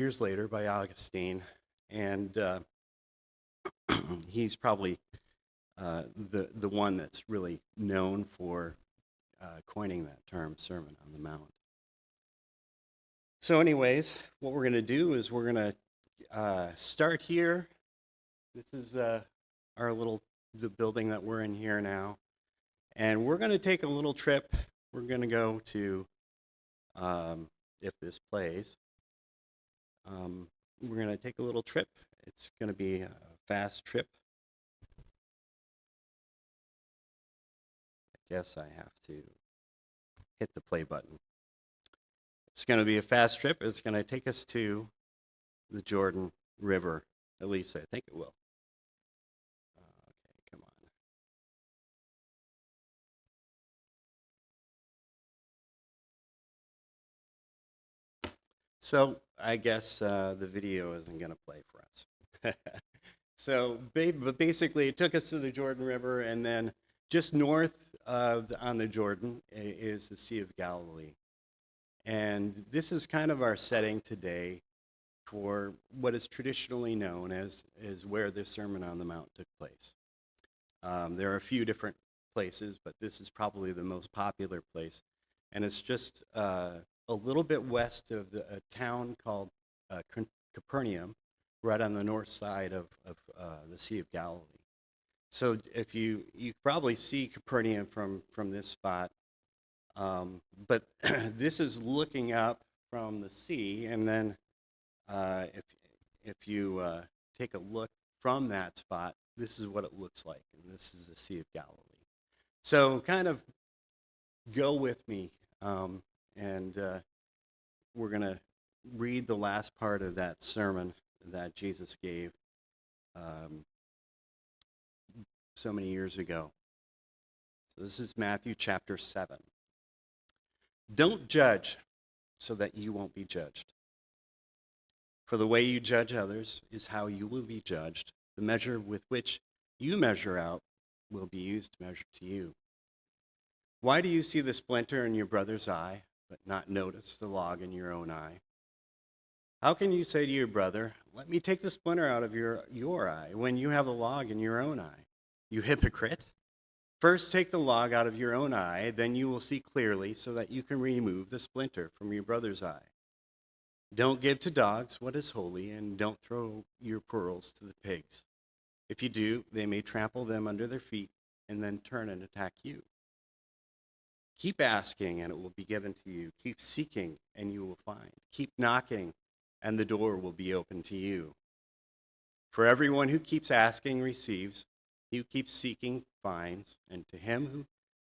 years later by Augustine, and he's probably the one that's really known for coining that term, Sermon on the Mount. So anyways, what we're going to do is we're going to start here. This is the building that we're in here now. And we're going to take a little trip. We're going to go to, if this plays, we're going to take a little trip. It's going to be a fast trip. I guess I have to hit the play button. It's going to be a fast trip. It's going to take us to the Jordan River. At least I think it will. Okay, come on. So I guess the video isn't going to play for us. But basically, it took us to the Jordan River, and then just north on the Jordan is the Sea of Galilee. And this is kind of our setting today for what is traditionally known as where the Sermon on the Mount took place. There are a few different places, but this is probably the most popular place. And it's just a little bit west of a town called Capernaum, right on the north side of the Sea of Galilee. So if you probably see Capernaum from this spot, but this is looking up from the sea, and then if you take a look from that spot, this is what it looks like, and this is the Sea of Galilee. So kind of go with me, and we're going to read the last part of that sermon that Jesus gave so many years ago. So this is Matthew chapter 7. Don't judge so that you won't be judged. For the way you judge others is how you will be judged. The measure with which you measure out will be used to measure to you. Why do you see the splinter in your brother's eye, but not notice the log in your own eye? How can you say to your brother, let me take the splinter out of your eye, when you have the log in your own eye? You hypocrite! First take the log out of your own eye, then you will see clearly so that you can remove the splinter from your brother's eye. Don't give to dogs what is holy, and don't throw your pearls to the pigs. If you do, they may trample them under their feet and then turn and attack you. Keep asking, and it will be given to you. Keep seeking, and you will find. Keep knocking, and the door will be open to you. For everyone who keeps asking receives. He who keeps seeking finds, and to him who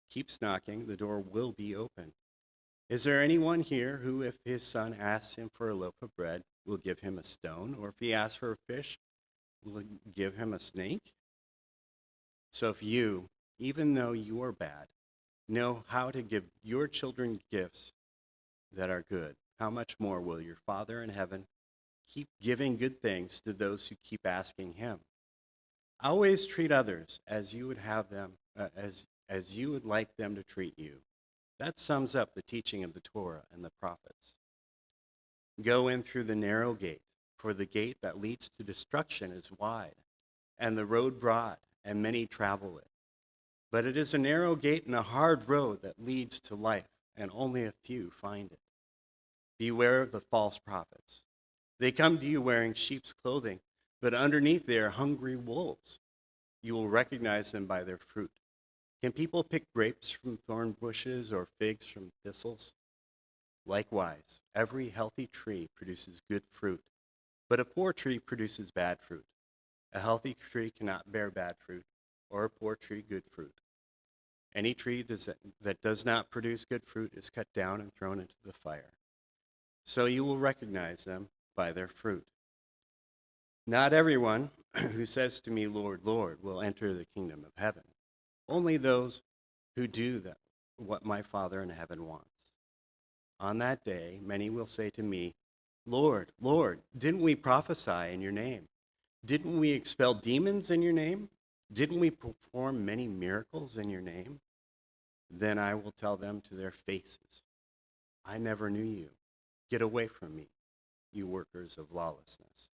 keeps knocking, the door will be open. Is there anyone here who, if his son asks him for a loaf of bread, will give him a stone? Or if he asks for a fish, will give him a snake? So if you, even though you are bad, know how to give your children gifts that are good, how much more will your Father in heaven keep giving good things to those who keep asking him? Always treat others as you would have them, as you would like them to treat you. That sums up the teaching of the Torah and the prophets. Go in through the narrow gate, for the gate that leads to destruction is wide, and the road broad, and many travel it. But it is a narrow gate and a hard road that leads to life, and only a few find it. Beware of the false prophets. They come to you wearing sheep's clothing, but underneath they are hungry wolves. You will recognize them by their fruit. Can people pick grapes from thorn bushes or figs from thistles? Likewise, every healthy tree produces good fruit, but a poor tree produces bad fruit. A healthy tree cannot bear bad fruit, or a poor tree good fruit. Any tree that does not produce good fruit is cut down and thrown into the fire. So you will recognize them by their fruit. Not everyone who says to me, Lord, Lord, will enter the kingdom of heaven. Only those who do what my Father in heaven wants. On that day, many will say to me, Lord, Lord, didn't we prophesy in your name? Didn't we expel demons in your name? Didn't we perform many miracles in your name? Then I will tell them to their faces, I never knew you. Get away from me, you workers of lawlessness.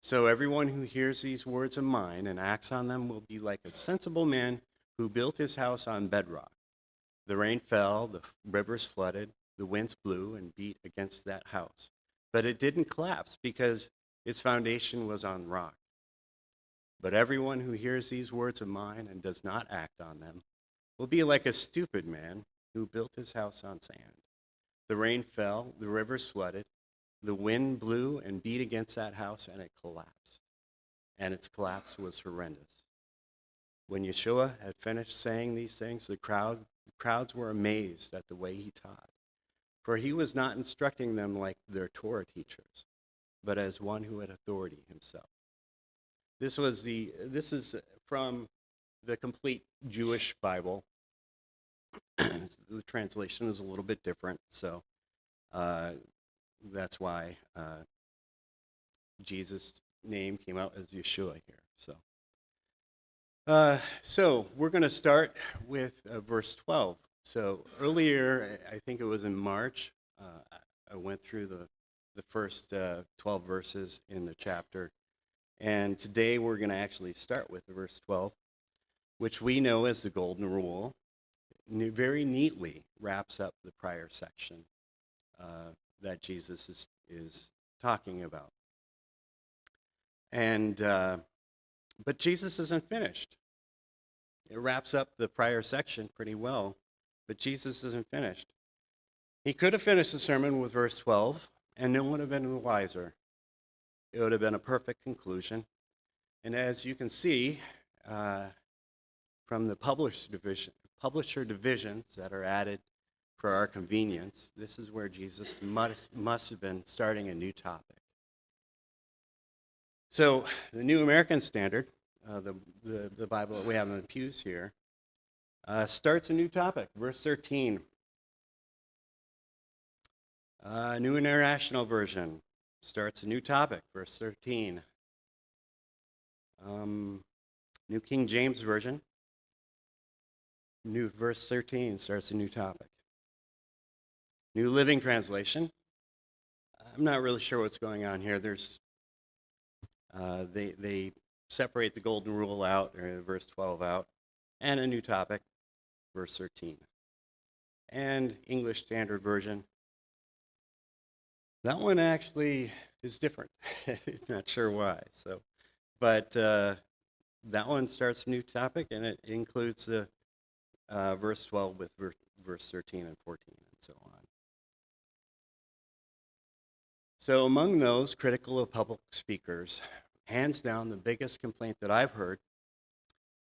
So everyone who hears these words of mine and acts on them will be like a sensible man who built his house on bedrock. The rain fell, the rivers flooded, the winds blew and beat against that house. But it didn't collapse because its foundation was on rock. But everyone who hears these words of mine and does not act on them will be like a stupid man who built his house on sand. The rain fell, the rivers flooded, the wind blew and beat against that house, and it collapsed. And its collapse was horrendous. When Yeshua had finished saying these things, the crowds were amazed at the way he taught. For he was not instructing them like their Torah teachers, but as one who had authority himself. This is from the complete Jewish Bible. The translation is a little bit different, so that's why Jesus' name came out as Yeshua here. So we're going to start with verse 12. So earlier, I think it was in March, I went through the first 12 verses in the chapter. And today we're going to actually start with verse 12, which we know as the Golden Rule. Very neatly wraps up the prior section that Jesus is talking about. And but Jesus isn't finished. It wraps up the prior section pretty well, but Jesus isn't finished. He could have finished the sermon with verse 12, and no one would have been wiser. It would have been a perfect conclusion. And as you can see from the publisher divisions that are added for our convenience, this is where Jesus must have been starting a new topic. So the New American Standard, the Bible that we have in the pews here, starts a new topic, verse 13. New International Version starts a new topic, verse 13. New King James Version, verse 13 starts a new topic. New Living Translation. I'm not really sure what's going on here. They separate the Golden Rule out, or verse 12 out, and a new topic, verse 13. And English Standard Version. That one actually is different. Not sure why. But that one starts a new topic, and it includes the verse 12 with verse 13 and 14, and so on. So among those critical of public speakers, hands down, the biggest complaint that I've heard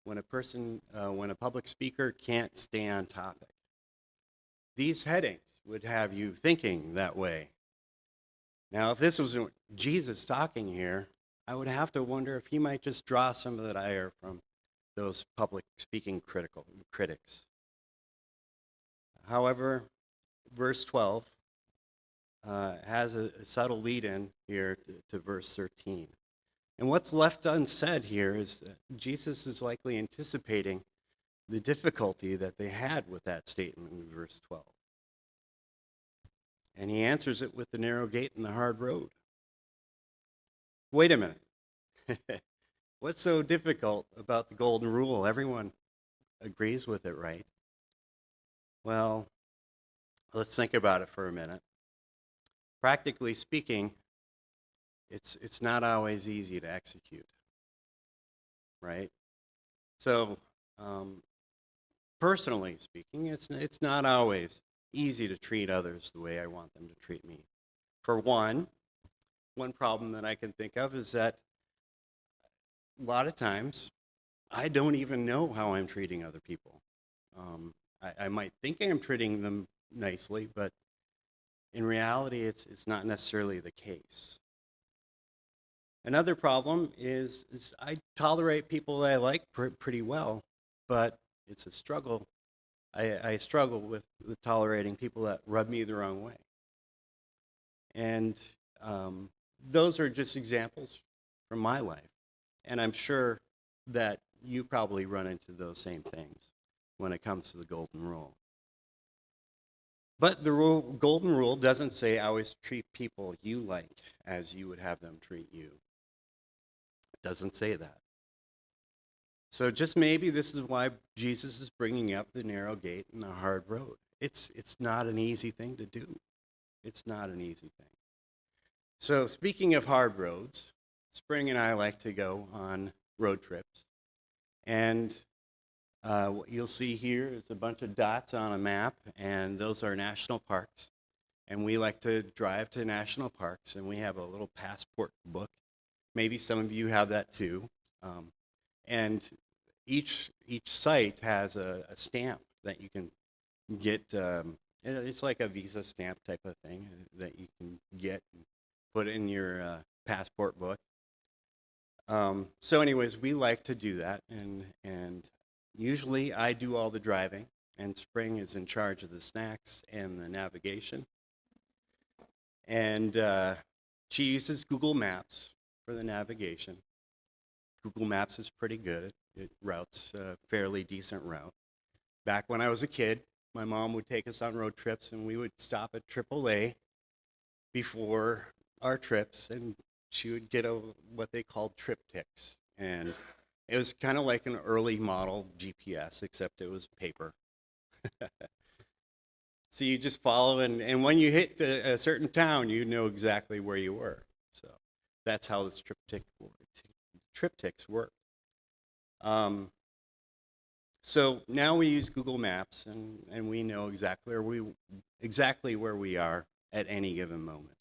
when a public speaker can't stay on topic. These headings would have you thinking that way. Now, if this was Jesus talking here, I would have to wonder if he might just draw some of that ire from those public speaking critics. However, verse 12 has a subtle lead-in here to verse 13. And what's left unsaid here is that Jesus is likely anticipating the difficulty that they had with that statement in verse 12. And he answers it with the narrow gate and the hard road. Wait a minute. What's so difficult about the Golden Rule? Everyone agrees with it, right? Well, let's think about it for a minute. Practically speaking, it's not always easy to execute, right? So, personally speaking, it's not always easy to treat others the way I want them to treat me. For one problem that I can think of is that a lot of times I don't even know how I'm treating other people. I might think I'm treating them nicely, but in reality, it's not necessarily the case. Another problem is I tolerate people that I like pretty well, but it's a struggle. I struggle with tolerating people that rub me the wrong way. And those are just examples from my life. And I'm sure that you probably run into those same things when it comes to the Golden Rule. But the golden rule doesn't say always treat people you like as you would have them treat you. It doesn't say that. So just maybe this is why Jesus is bringing up the narrow gate and the hard road. It's not an easy thing to do. It's not an easy thing. So speaking of hard roads, Spring and I like to go on road trips. And what you'll see here is a bunch of dots on a map, and those are national parks. And we like to drive to national parks, and we have a little passport book. Maybe some of you have that too. And each site has a stamp that you can get. It's like a Visa stamp type of thing that you can get and put in your passport book. So anyways, we like to do that, and usually I do all the driving, and Spring is in charge of the snacks and the navigation. And she uses Google Maps for the navigation. Google Maps is pretty good. It routes a fairly decent route. Back when I was a kid, my mom would take us on road trips, and we would stop at AAA before our trips, and she would get what they called TripTiks. And it was kind of like an early model GPS, except it was paper. So you just follow, and when you hit a certain town, you know exactly where you were. So that's how this TripTiks work. So now we use Google Maps, and we know exactly where we are at any given moment.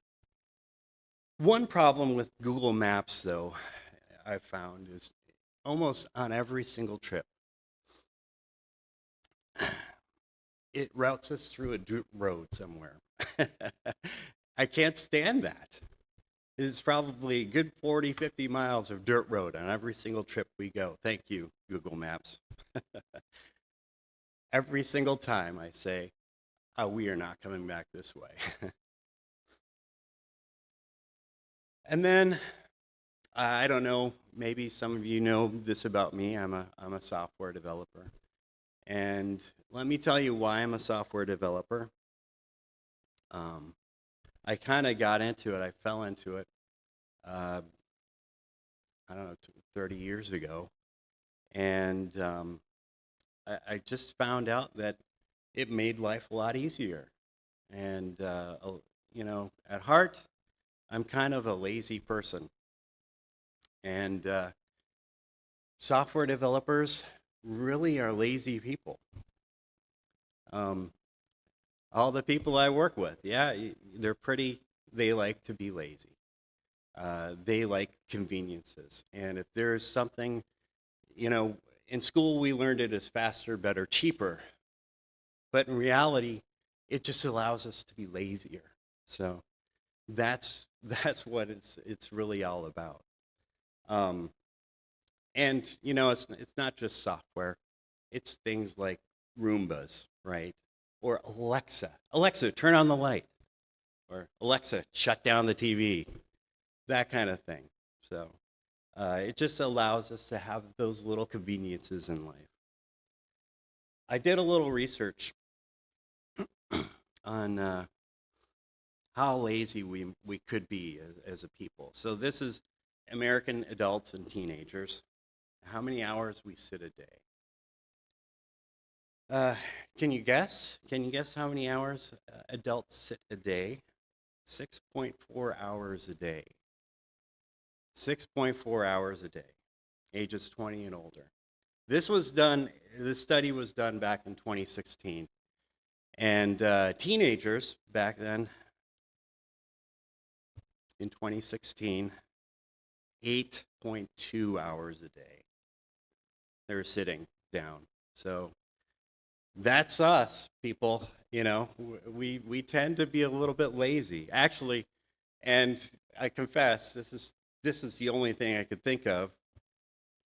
One problem with Google Maps, though, I've found is almost on every single trip, it routes us through a dirt road somewhere. I can't stand that. It's probably a good 40, 50 miles of dirt road on every single trip we go. Thank you, Google Maps. Every single time I say, oh, we are not coming back this way. And then, I don't know, maybe some of you know this about me. I'm a software developer. And let me tell you why I'm a software developer. I kind of got into it. I fell into it, I don't know, 30 years ago. And I just found out that it made life a lot easier. And, you know, at heart, I'm kind of a lazy person. And software developers really are lazy people. All the people I work with, yeah, they like to be lazy. They like conveniences. And if there's something, you know, in school we learned it as faster, better, cheaper. But in reality, it just allows us to be lazier. So that's what it's really all about. And you know, it's not just software. It's things like Roombas, right? Or Alexa, turn on the light. Or Alexa, shut down the TV. That kind of thing. So it just allows us to have those little conveniences in life. I did a little research on how lazy we could be as a people. So this is American adults and teenagers. How many hours we sit a day? Can you guess? Can you guess how many hours adults sit a day? 6.4 hours a day. 6.4 hours a day, ages 20 and older. This study was done back in 2016. And teenagers back then, in 2016, 8.2 hours a day. They were sitting down. So that's us, people. You know, we tend to be a little bit lazy. Actually, and I confess, this is the only thing I could think of.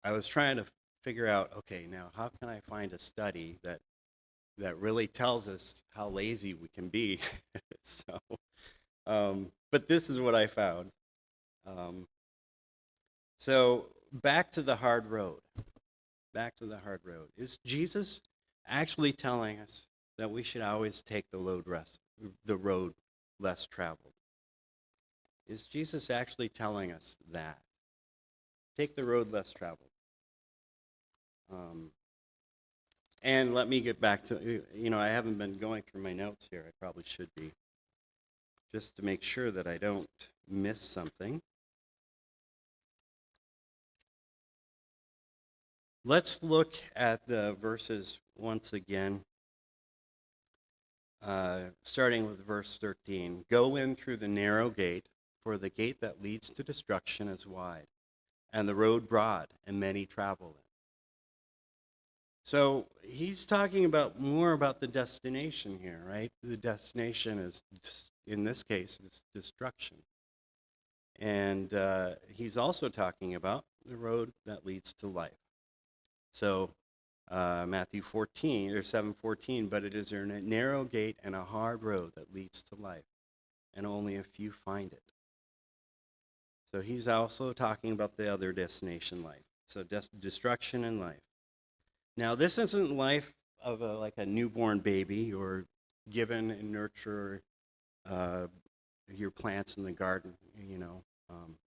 I was trying to figure out, okay, now how can I find a study that really tells us how lazy we can be? So, but this is what I found. So back to the hard road. Back to the hard road. Is Jesus actually telling us that we should always take the the road less traveled? Is Jesus actually telling us that? Take the road less traveled. And let me get back to, I haven't been going through my notes here. I probably should be, just to make sure that I don't miss something. Let's look at the verses once again, starting with verse 13. Go in through the narrow gate, for the gate that leads to destruction is wide, and the road broad, and many travel it. So he's talking more about the destination here, right? The destination is, in this case, is destruction. And he's also talking about the road that leads to life. So Matthew 14, or 7:14, but it is a narrow gate and a hard road that leads to life, and only a few find it. So he's also talking about the other destination, life. So destruction and life. Now, this isn't life of like a newborn baby or given and nurture your plants in the garden.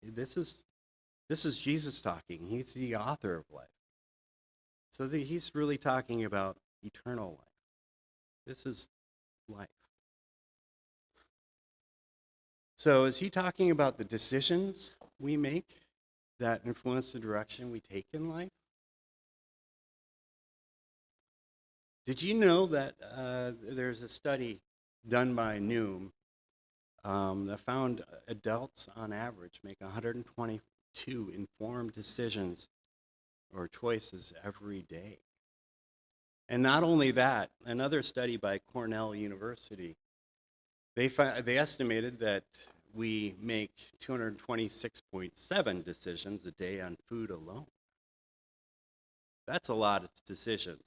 This is Jesus talking. He's the author of life. So he's really talking about eternal life. This is life. So is he talking about the decisions we make that influence the direction we take in life? Did you know that there's a study done by Noom that found adults on average make 122 informed decisions or choices every day? And not only that, another study by Cornell University, they estimated that we make 226.7 decisions a day on food alone. That's a lot of decisions.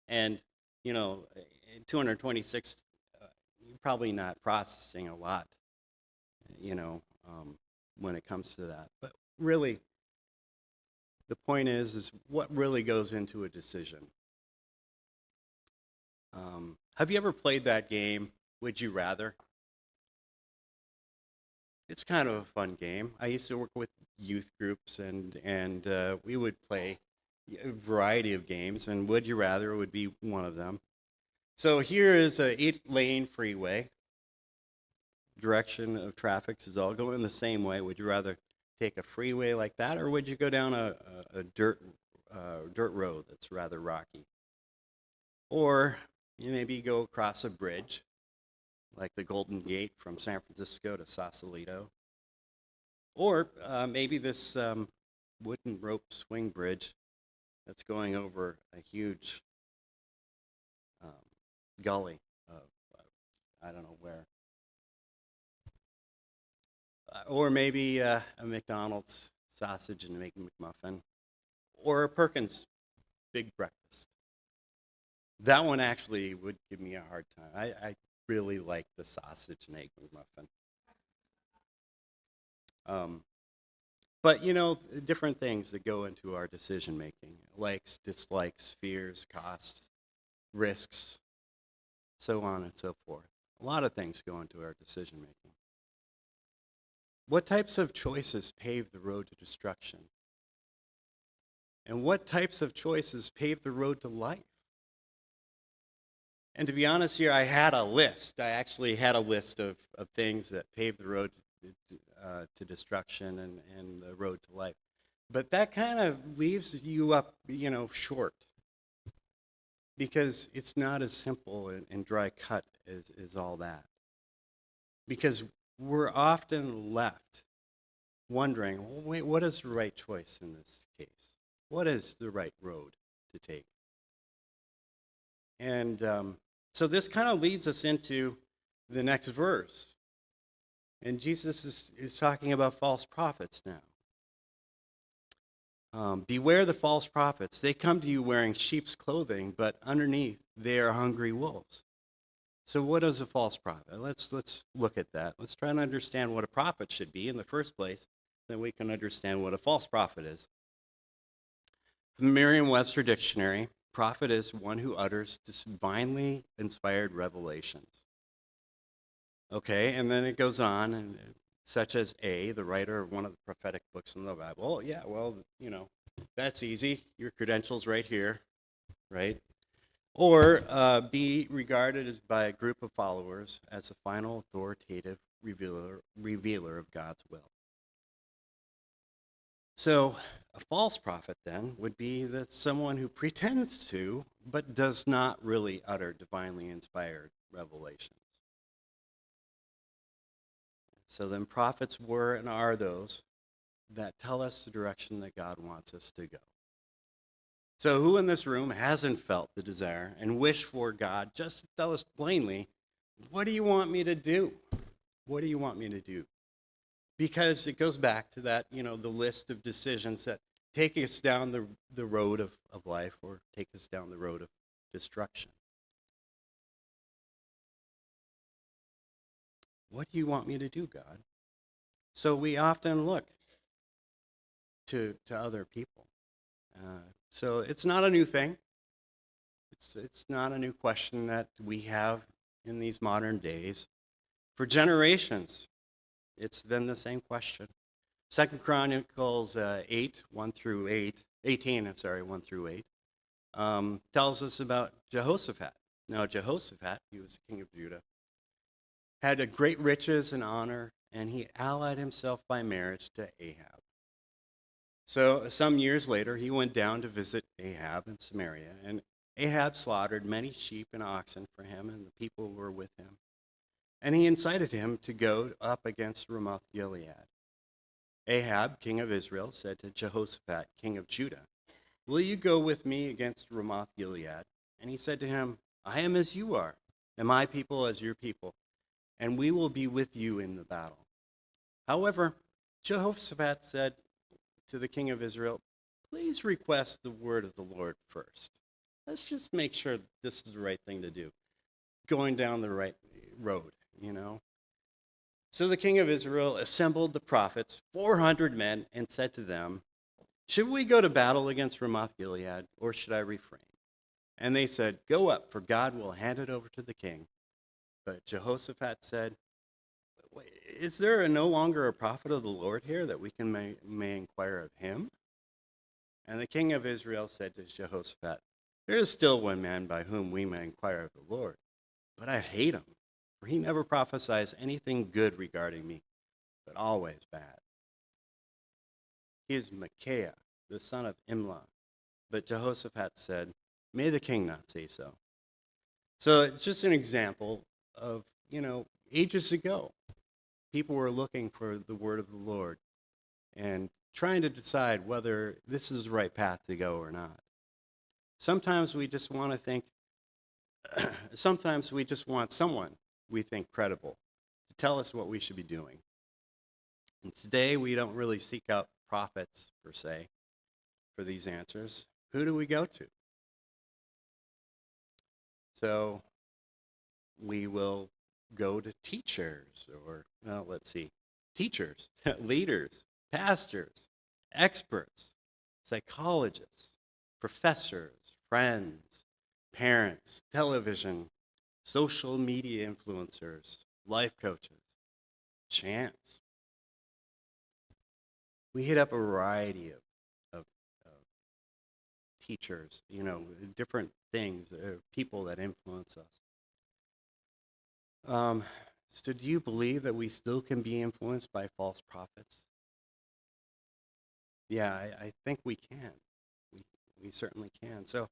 And, 226, you're probably not processing a lot, when it comes to that. But really, the point is what really goes into a decision. Have you ever played that game, Would You Rather? It's kind of a fun game. I used to work with youth groups, and we would play a variety of games, and Would You Rather would be one of them. So here is a 8-lane freeway. Direction of traffic is all going the same way. Would you rather take a freeway like that, or would you go down a dirt road that's rather rocky? Or you maybe go across a bridge, like the Golden Gate from San Francisco to Sausalito. Or maybe this wooden rope swing bridge that's going over a huge gully of, I don't know where. Or maybe a McDonald's sausage and a McMuffin. Or a Perkins Big Breakfast. That one actually would give me a hard time. I really like the sausage and egg McMuffin. But different things that go into our decision making: likes, dislikes, fears, costs, risks, so on and so forth. A lot of things go into our decision making. What types of choices pave the road to destruction? And what types of choices pave the road to life? And to be honest here, I had a list. I actually had a list of things that pave the road to destruction and the road to life. But that kind of leaves you up, short. Because it's not as simple and dry cut as all that. Because we're often left wondering, well, wait, what is the right choice in this case? What is the right road to take? And so this kind of leads us into the next verse. And Jesus is talking about false prophets now. Beware the false prophets. They come to you wearing sheep's clothing, but underneath they are hungry wolves. So what is a false prophet? Let's look at that. Let's try and understand what a prophet should be in the first place, then we can understand what a false prophet is. From the Merriam-Webster Dictionary, prophet is one who utters divinely inspired revelations. Okay, and then it goes on, and such as A, the writer of one of the prophetic books in the Bible. Oh, yeah, well, that's easy. Your credentials right here, right? Or be regarded as by a group of followers as a final authoritative revealer of God's will. So a false prophet then would be that someone who pretends to, but does not really utter divinely inspired revelations. So then prophets were and are those that tell us the direction that God wants us to go. So who in this room hasn't felt the desire and wish for God just to tell us plainly, what do you want me to do? What do you want me to do? Because it goes back to that, the list of decisions that take us down the road of life or take us down the road of destruction. What do you want me to do, God? So we often look to other people. So it's not a new thing. It's not a new question that we have in these modern days. For generations, it's been the same question. 2 Chronicles 8, 1 through 8, 18, 1 through 8, tells us about Jehoshaphat. Now, Jehoshaphat, he was king of Judah, had a great riches and honor, and he allied himself by marriage to Ahab. So some years later, he went down to visit Ahab in Samaria, and Ahab slaughtered many sheep and oxen for him, and the people were with him. And he incited him to go up against Ramoth Gilead. Ahab, king of Israel, said to Jehoshaphat, king of Judah, will you go with me against Ramoth Gilead? And he said to him, I am as you are, and my people as your people, and we will be with you in the battle. However, Jehoshaphat said to the king of Israel, please request the word of the Lord first. Let's just make sure this is the right thing to do, going down the right road, So the king of Israel assembled the prophets, 400 men, and said to them, should we go to battle against Ramoth Gilead, or should I refrain? And they said, go up, for God will hand it over to the king. But Jehoshaphat said, is there no longer a prophet of the Lord here that we can may inquire of him? And the king of Israel said to Jehoshaphat, there is still one man by whom we may inquire of the Lord, but I hate him, for he never prophesies anything good regarding me, but always bad. He is Micaiah, the son of Imlah. But Jehoshaphat said, may the king not say so. So it's just an example of, ages ago, people were looking for the word of the Lord and trying to decide whether this is the right path to go or not. Sometimes we just want to think, sometimes we just want someone we think credible to tell us what we should be doing. And today we don't really seek out prophets, per se, for these answers. Who do we go to? So we will go to teachers, or, teachers, leaders, pastors, experts, psychologists, professors, friends, parents, television, social media influencers, life coaches, chance. We hit up a variety of teachers, different things, people that influence us. So do you believe that we still can be influenced by false prophets? Yeah, I think we can. We certainly can. So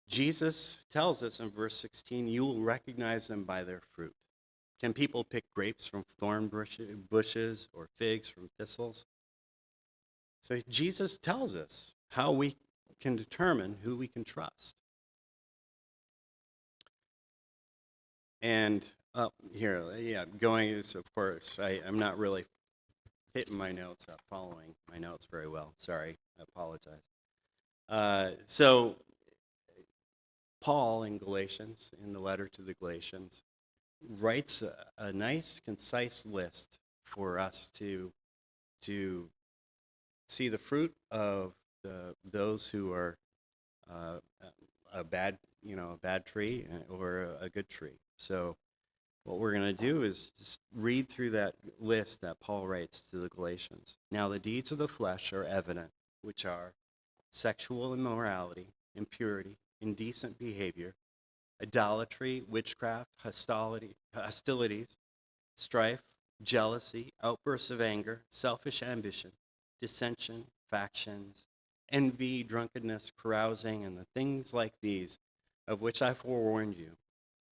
Jesus tells us in verse 16, you will recognize them by their fruit. Can people pick grapes from thorn bushes or figs from thistles? So Jesus tells us how we can determine who we can trust. And going is, of course, I'm not really hitting my notes, not following my notes very well. Sorry, I apologize. So Paul in Galatians, in the letter to the Galatians, writes a nice, concise list for us to see the fruit of those who are a bad tree or a good tree. So what we're going to do is just read through that list that Paul writes to the Galatians. Now, the deeds of the flesh are evident, which are sexual immorality, impurity, indecent behavior, idolatry, witchcraft, hostilities, strife, jealousy, outbursts of anger, selfish ambition, dissension, factions, envy, drunkenness, carousing, and the things like these, of which I forewarned you.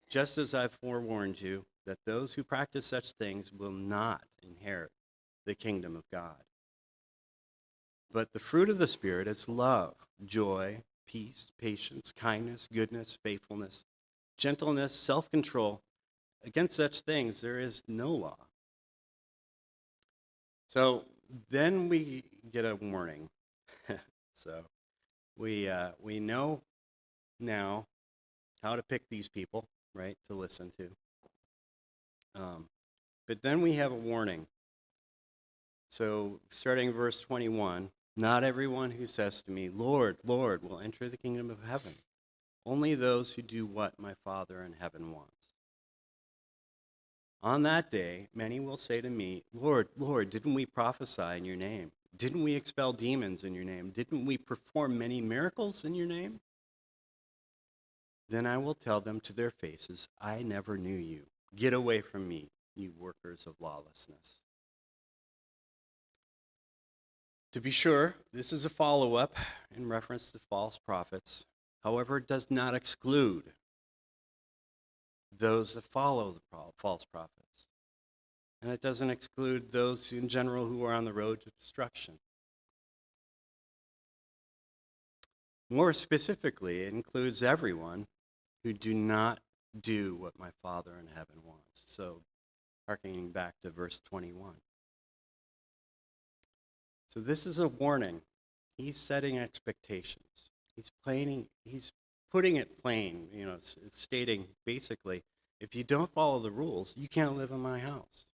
Just as I forewarned you that those who practice such things will not inherit the kingdom of God. But the fruit of the Spirit is love, joy, peace, patience, kindness, goodness, faithfulness, gentleness, self-control. Against such things there is no law. So then we get a warning. So we know now how to pick these people, right, to listen to. But then we have a warning. So starting verse 21, not everyone who says to me, Lord, Lord, will enter the kingdom of heaven. Only those who do what my Father in heaven wants. On that day, many will say to me, Lord, Lord, didn't we prophesy in your name? Didn't we expel demons in your name? Didn't we perform many miracles in your name? Then I will tell them to their faces, I never knew you. Get away from me, you workers of lawlessness. To be sure, this is a follow-up in reference to false prophets. However, it does not exclude those that follow the false prophets. And it doesn't exclude those in general who are on the road to destruction. More specifically, it includes everyone who do not do what my Father in heaven wants. So, harkening back to verse 21. So this is a warning. He's setting expectations. He's putting it plain, it's stating basically, if you don't follow the rules, you can't live in my house.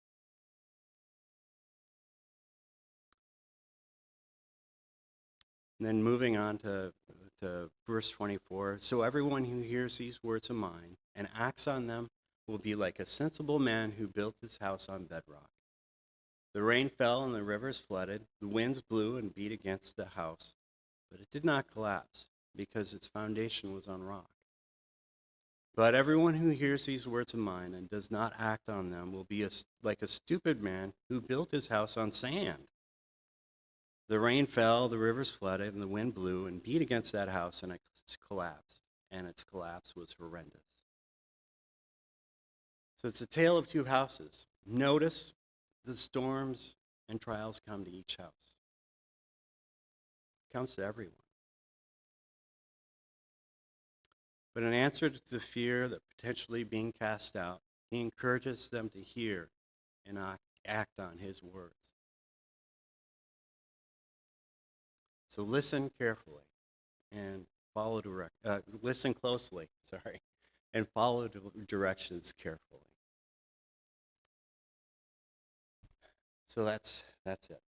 And then moving on to verse 24. So everyone who hears these words of mine and acts on them will be like a sensible man who built his house on bedrock. The rain fell and the rivers flooded. The winds blew and beat against the house, but it did not collapse because its foundation was on rock. But everyone who hears these words of mine and does not act on them will be like a stupid man who built his house on sand. The rain fell, the rivers flooded, and the wind blew and beat against that house, and it collapsed. And its collapse was horrendous. So it's a tale of two houses. Notice the storms and trials come to each house. It comes to everyone. But in answer to the fear that potentially being cast out, he encourages them to hear and act on his words. So listen carefully and listen closely, and follow directions carefully. So that's it.